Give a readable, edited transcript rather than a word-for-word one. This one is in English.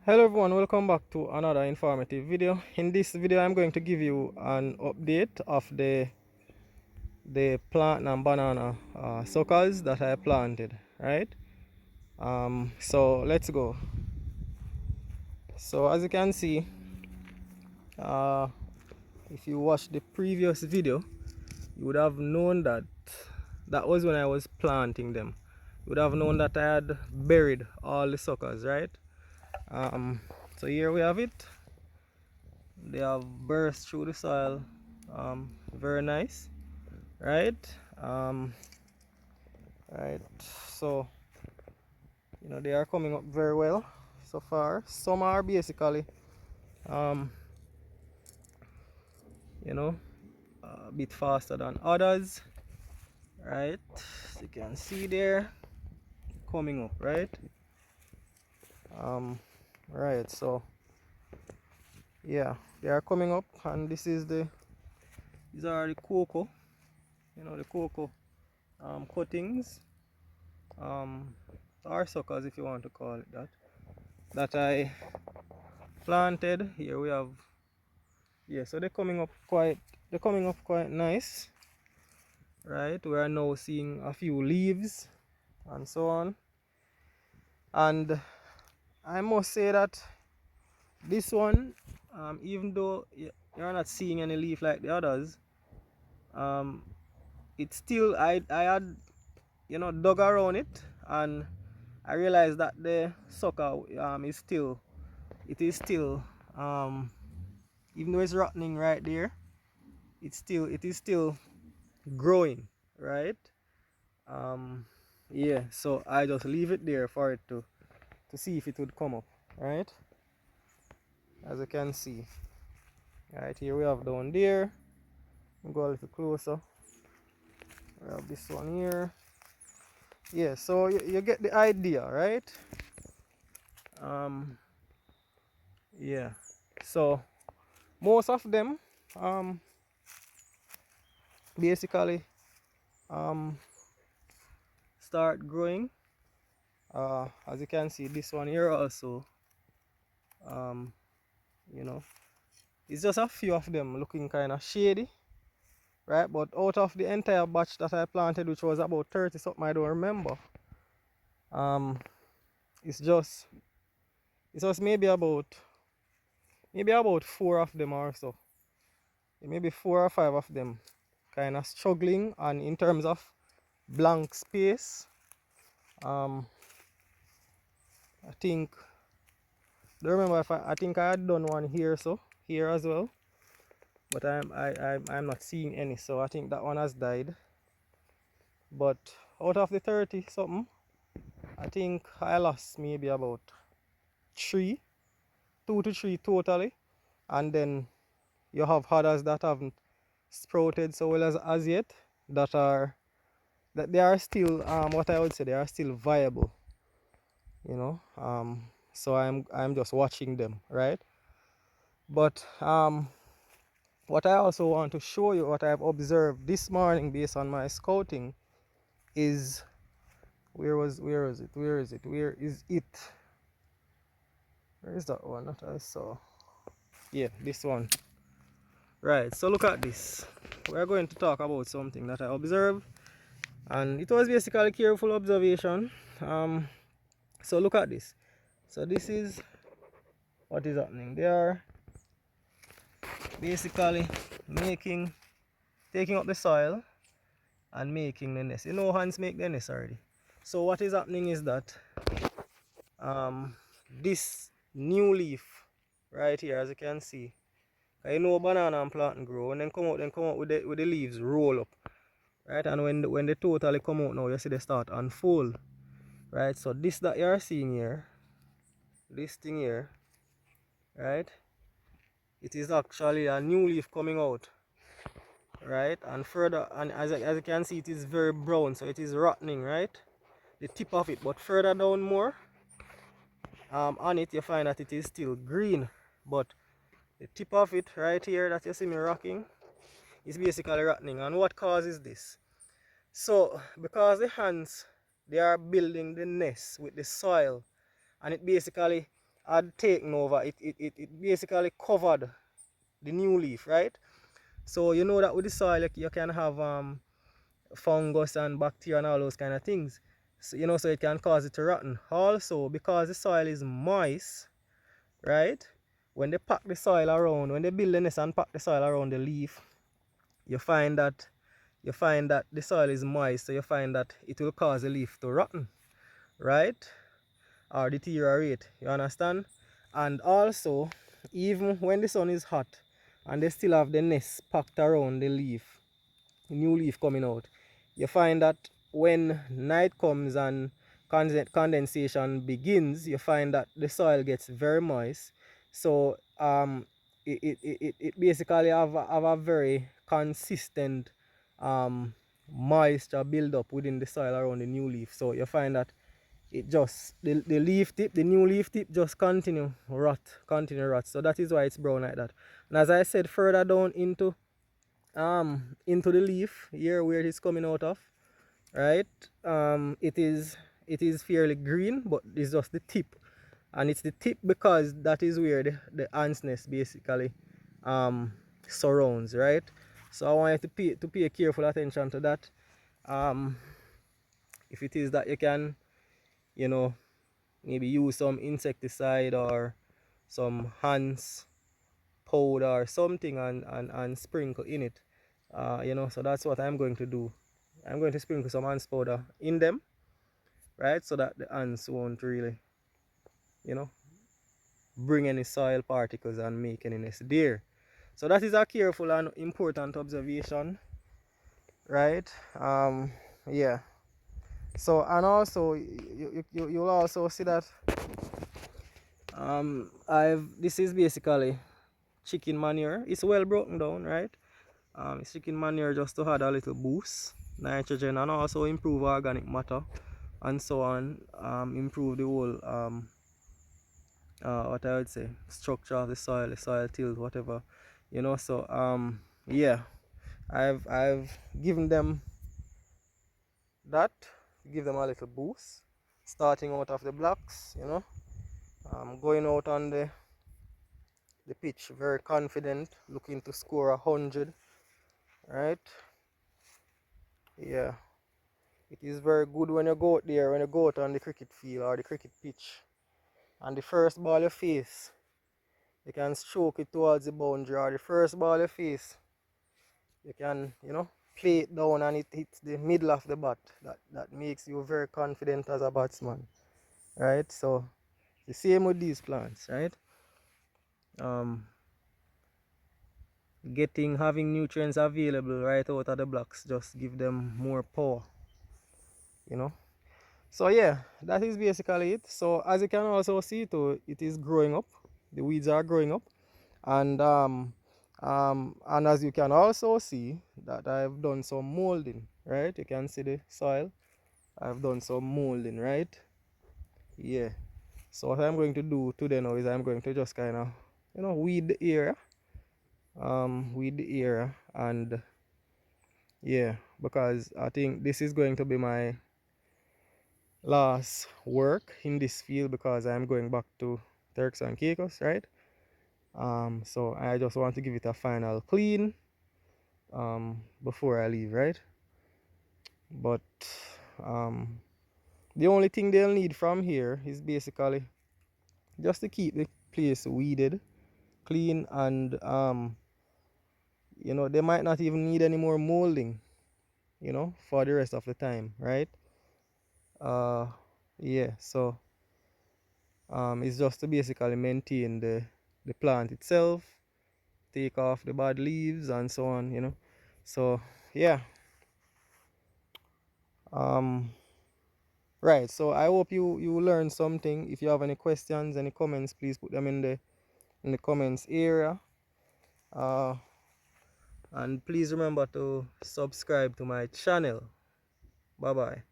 Hello everyone, welcome back to another informative video. In this video I'm going to give you an update of the plant and banana suckers that I planted, right? So let's go. So as you can see, uh, if you watched the previous video, you would have known that that was when I was planting them. You would have known that I had buried all the suckers, right? So here we have it. They have burst through the soil, very nice, right? um, right, so they are coming up very well so far. Some are basically um, you know a bit faster than others, right? So you can see there coming up, right? um, right, so yeah, they are coming up, and these are the cocoa, the cocoa cuttings, um, or suckers if you want to call it that I planted. Here we have, yeah, so they're coming up quite nice, right? We are now seeing a few leaves and so on, and I must say that this one, even though you're not seeing any leaf like the others, um, it's still, I had dug around it, and I realized that the sucker it is still, even though it's rotting right there, it is still growing, right? Yeah, so I just leave it there for it to see if it would come up, right? As you can see, right here we have down there. Go a little closer. We have this one here. Yeah, so you get the idea, right? um yeah, so most of them basically um start growing. As you can see, this one here also, um you know it's just a few of them looking kind of shady, right? But out of the entire batch that I planted, which was about 30 something, I don't remember, um it's just maybe about four of them or so, maybe 4 or 5 of them kind of struggling. And in terms of blank space, um I think, don't remember if I think I had done one here, so here as well, but I'm not seeing any, so I think that one has died. But out of the 30 something, I think I lost maybe about 3, 2 to 3 totally. And then you have others that haven't sprouted so well as yet, that they are still, what I would say, they are still viable, so I'm just watching them, right? But what I also want to show you, what I've observed this morning based on my scouting, is, where is it, where is that one that I saw? Yeah, this one. Right, so look at this. We're going to talk about something that I observed, and it was basically careful observation. So look at this. So this is what is happening. They are basically taking up the soil and making the nest. Hands make the nest already. So what is happening is that this new leaf right here, as you can see, banana and plantain grow, and then come out with the leaves roll up, right? And when they totally come out now, you see they start unfold, right? So this that you're seeing here, this thing here, right, it is actually a new leaf coming out, right? And further, and as you can see, it is very brown, so it is rotting, right, the tip of it. But further down more, on it, you find that it is still green, but the tip of it right here that you see me rocking is basically rotting. And what causes this? So because the ants, they are building the nest with the soil, and it basically had taken over, it basically covered the new leaf, right? So you know that with the soil you can have fungus and bacteria and all those kind of things. So you know, so it can cause it to rotten. Also, because the soil is moist, right? When they pack the soil around, when they build the nest and pack the soil around the leaf, you find that the soil is moist, so you find that it will cause the leaf to rotten, right? Or deteriorate. You understand? And also, even when the sun is hot and they still have the nest packed around the leaf, new leaf coming out, you find that when night comes and condensation begins, you find that the soil gets very moist. So it basically have a very consistent moisture build up within the soil around the new leaf. So you find that it just the leaf tip, the new leaf tip just continue rot. So that is why it's brown like that. And as I said, further down into the leaf here where it is coming out of, right, it is fairly green, but it's just the tip, and it's the tip because that is where the ants nest basically surrounds, right? So I want you to pay careful attention to that. If it is that you can, you know, maybe use some insecticide or some Hans powder or something and sprinkle in it. You know, so that's what I'm going to do. I'm going to sprinkle some ants powder in them, right, so that the ants won't really, you know, bring any soil particles and make any nest there. So that is a careful and important observation, right? Yeah. So, and also you'll also see that this is basically chicken manure. It's well broken down, right? It's chicken manure just to add a little boost, nitrogen, and also improve organic matter and so on. Improve the whole what I would say, structure of the soil tilt, whatever, you know. So yeah, I've given them that, give them a little boost, starting out of the blocks, you know. Going out on the pitch very confident, looking to score 100, right? Yeah, it is very good when you go out there, when you go out on the cricket field or the cricket pitch, and the first ball you face, you can stroke it towards the boundary, or the first ball you face, you can, you know, play it down and it hits the middle of the bat. That makes you very confident as a batsman, right? So the same with these plants, right? Having nutrients available right out of the blocks just give them more power, you know. So yeah, that is basically it. So as you can also see too, it is growing up, the weeds are growing up, and and as you can also see that I've done some molding, right? You can see the soil, I've done some molding, right? Yeah. So what I'm going to do today now is I'm going to just kind of, you know, weed the area, and yeah, because I think this is going to be my last work in this field because I'm going back to Turks and Caicos, right? So I just want to give it a final clean before I leave, right? But the only thing they'll need from here is basically just to keep the place weeded, clean, and you know, they might not even need any more molding, you know, for the rest of the time, right? uh yeah, so it's just to basically maintain the plant itself, take off the bad leaves and so on, you know. So yeah, um right, so I hope you learned something. If you have any questions, any comments, please put them in the comments area, uh and please remember to subscribe to my channel. Bye bye.